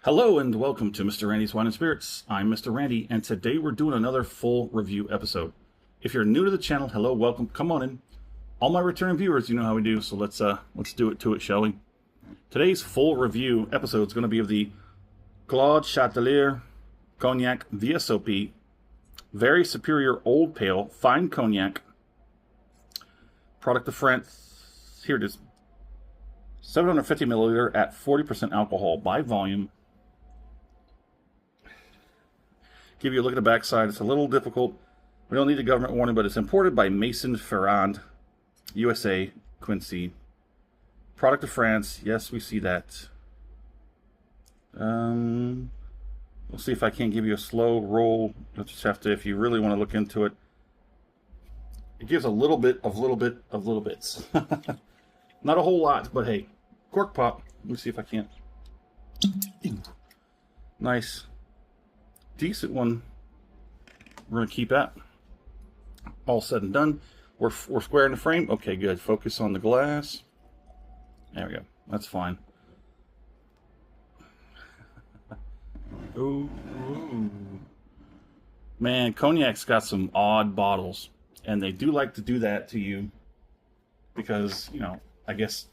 Hello and welcome to Mr. Randy's Wine and Spirits. I'm Mr. Randy, and today we're doing another full review episode. If you're new to the channel, hello, welcome, come on in. All my returning viewers, you know how we do, so let's do it to it, shall we? Today's full review episode is going to be of the Claude Chatelier Cognac VSOP, very superior old pale fine cognac, product of France. Here it is, 750 milliliter at 40% alcohol by volume. Give you a look at the backside. It's a little difficult. We don't need a government warning, but it's imported by Mr.Randy, USA, Quincy. Product of France. Yes, we see that. We'll see if I can't give you a slow roll. You'll just have to, if you really want to look into it. It gives a little bit of little bits. Not a whole lot, but hey, cork pop. Let me see if I can't. Nice. Decent one. We're going to keep that. All said and done. We're square in the frame. Okay, good. Focus on the glass. There we go. That's fine. Ooh. Man, Cognac's got some odd bottles. And they do like to do that to you. Because, you know, I guess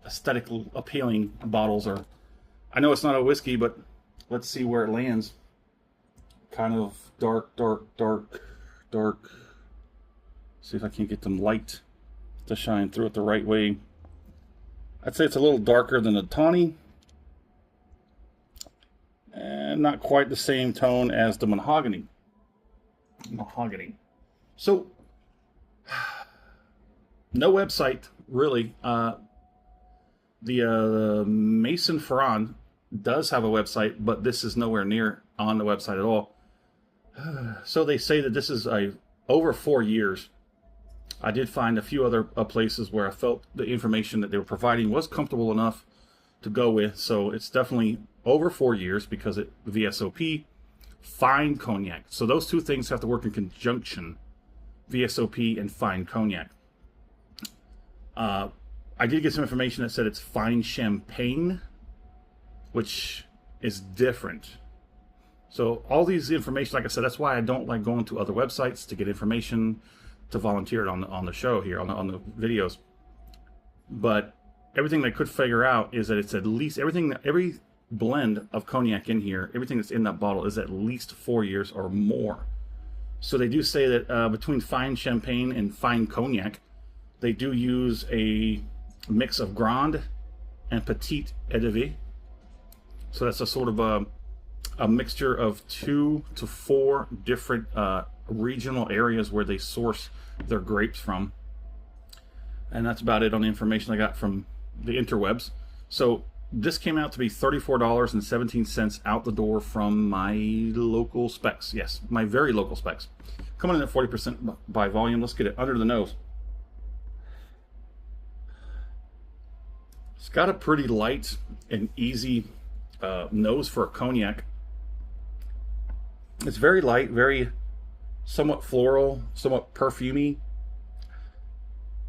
aesthetically appealing bottles are... I know it's not a whiskey, but let's see where it lands. Kind of dark. See if I can get some light to shine through it the right way. I'd say it's a little darker than a tawny. And not quite the same tone as the mahogany. So, no website, really. The Mr.Randy does have a website, but this is nowhere near on the website at all. So they say that this is over 4 years. I did find a few other places where I felt the information that they were providing was comfortable enough to go with. So it's definitely over 4 years because it VSOP, fine cognac. So those two things have to work in conjunction, VSOP and fine cognac. I did get some information that said it's fine champagne, which is different. So all these information, like I said, that's why I don't like going to other websites to get information, to volunteer it on the show here, on the videos. But everything they could figure out is that it's at least every blend of cognac in here, everything that's in that bottle is at least 4 years or more. So they do say that between fine champagne and fine cognac, they do use a mix of Grande and Petite Edevé. So that's a sort of a mixture of 2 to 4 different regional areas where they source their grapes from. And that's about it on the information I got from the interwebs. So this came out to be $34.17 out the door from my local specs. Yes, my very local specs. Coming in at 40% by volume. Let's get it under the nose. It's got a pretty light and easy nose for a cognac. It's very light, very somewhat floral, somewhat perfumey.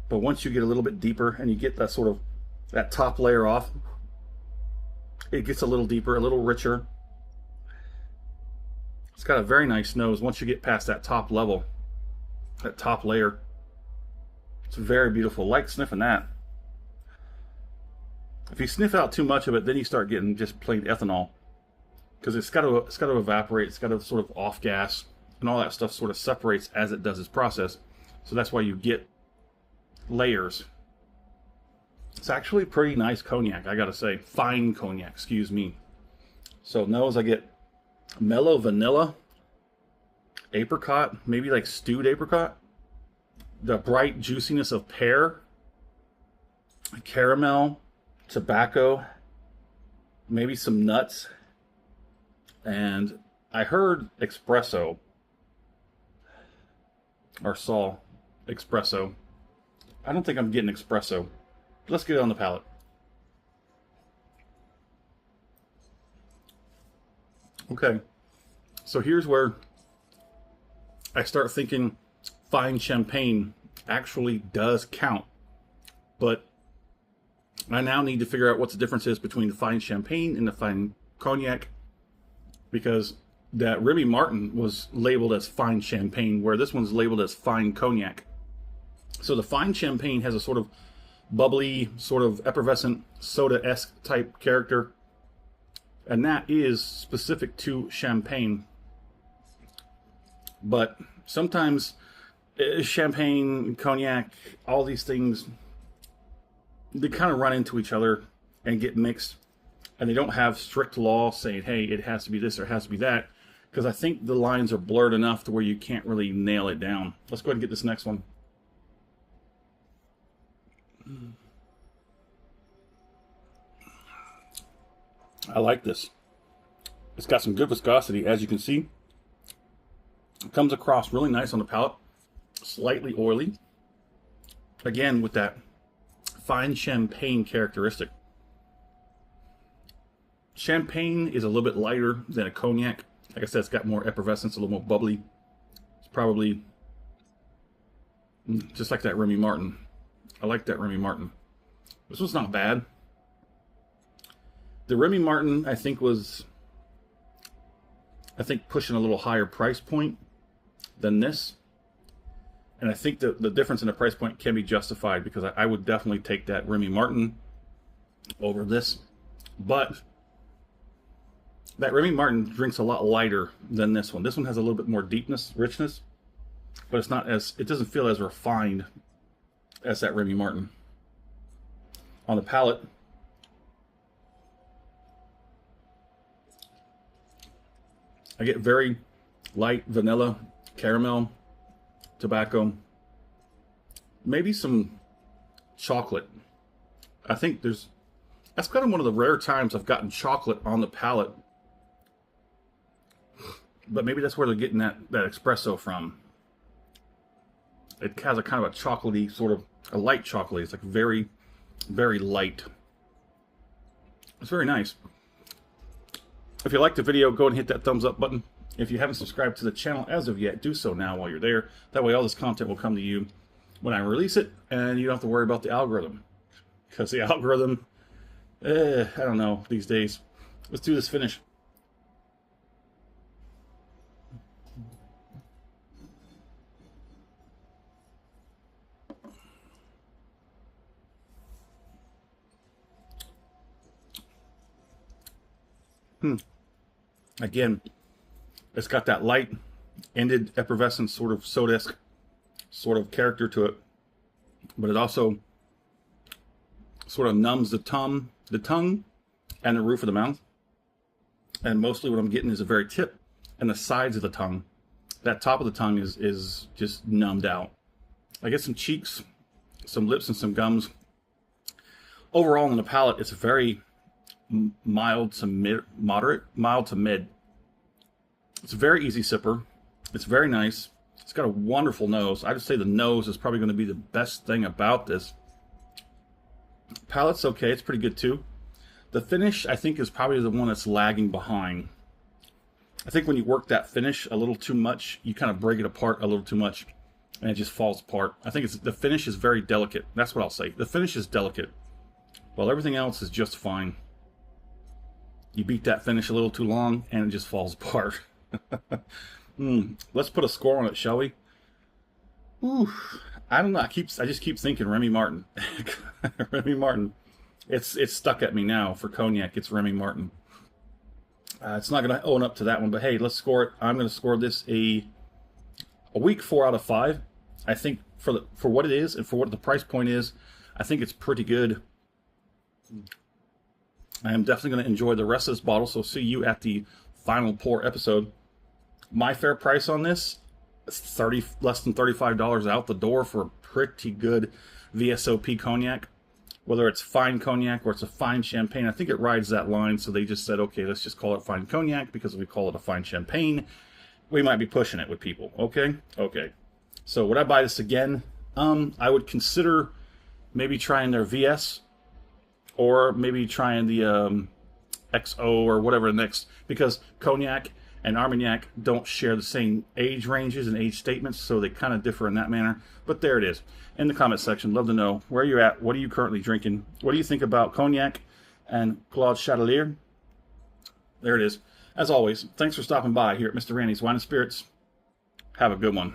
But once you get a little bit deeper and you get that sort of that top layer off, it gets a little deeper, a little richer. It's got a very nice nose once you get past that top level, that top layer. It's very beautiful. Like sniffing that. If you sniff out too much of it, then you start getting just plain ethanol, because it's got to evaporate. It's got to sort of off gas, and all that stuff sort of separates as it does its process. So that's why you get layers. It's actually pretty nice cognac, I gotta say. Fine cognac, excuse me. So nose, I get mellow vanilla, apricot, maybe like stewed apricot, the bright juiciness of pear, caramel, tobacco, maybe some nuts, and I heard espresso, or saw espresso. I don't think I'm getting espresso. Let's get it on the palate. Okay, so here's where I start thinking fine champagne actually does count, but I now need to figure out what the difference is between the fine champagne and the fine cognac, because that Remy Martin was labeled as fine champagne, where this one's labeled as fine cognac. So the fine champagne has a sort of bubbly, sort of effervescent, soda-esque type character, and that is specific to champagne. But sometimes champagne, cognac, all these things, they kind of run into each other and get mixed, and they don't have strict law saying, hey, it has to be this or it has to be that, because I think the lines are blurred enough to where you can't really nail it down. Let's go ahead and get this next one. I like this. It's got some good viscosity, as you can see. It comes across really nice on the palate. Slightly oily. Again, with that fine champagne characteristic. Champagne is a little bit lighter than a cognac. Like I said, it's got more effervescence, a little more bubbly. It's probably just like that Remy Martin. I like that Remy Martin. This one's not bad. The Remy Martin, I think, was pushing a little higher price point than this. And I think the difference in the price point can be justified, because I would definitely take that Remy Martin over this. But that Remy Martin drinks a lot lighter than this one. This one has a little bit more deepness, richness, but it doesn't feel as refined as that Remy Martin. On the palate, I get very light vanilla, caramel, tobacco, maybe some chocolate. I think that's kind of one of the rare times I've gotten chocolate on the palate. But maybe that's where they're getting that espresso from. It has a kind of a chocolatey, sort of a light chocolatey. It's like very, very light. It's very nice. If you liked the video, go ahead and hit that thumbs up button. If you haven't subscribed to the channel as of yet, do so now while you're there. That way all this content will come to you when I release it, and you don't have to worry about the algorithm. Because the algorithm, I don't know these days. Let's do this finish. Again, it's got that light, ended, effervescent, sort of soda-esque sort of character to it, but it also sort of numbs the tongue and the roof of the mouth. And mostly what I'm getting is a very tip and the sides of the tongue. That top of the tongue is just numbed out. I get some cheeks, some lips, and some gums. Overall, on the palate, it's very mild to mid. It's a very easy sipper. It's very nice. It's got a wonderful nose. I just say the nose is probably going to be the best thing about this. Palate's okay. It's pretty good too. The finish, I think, is probably the one that's lagging behind. I think when you work that finish a little too much, you kind of break it apart a little too much, and it just falls apart. I think the finish is very delicate. That's what I'll say. The finish is delicate, while everything else is just fine. You beat that finish a little too long, and it just falls apart. Let's put a score on it, shall we? Ooh, I don't know. I just keep thinking Remy Martin. Remy Martin. It's stuck at me now for cognac. It's Remy Martin. It's not going to own up to that one, but hey, let's score it. I'm going to score this a weak 4 out of 5. I think for what it is and for what the price point is, I think it's pretty good. I am definitely going to enjoy the rest of this bottle, so see you at the final pour episode. My fair price on this is less than $35 out the door for a pretty good VSOP cognac. Whether it's fine cognac or it's a fine champagne, I think it rides that line, so they just said, okay, let's just call it fine cognac, because if we call it a fine champagne, we might be pushing it with people, okay? Okay. So would I buy this again? I would consider maybe trying their VS, or maybe trying the XO or whatever next, because Cognac and Armagnac don't share the same age ranges and age statements, so they kind of differ in that manner. But there it is. In the comment section, love to know where you're at. What are you currently drinking? What do you think about Cognac and Claude Chatelier? there it is. As always, thanks for stopping by here at Mr. Randy's Wine and Spirits. Have a good one.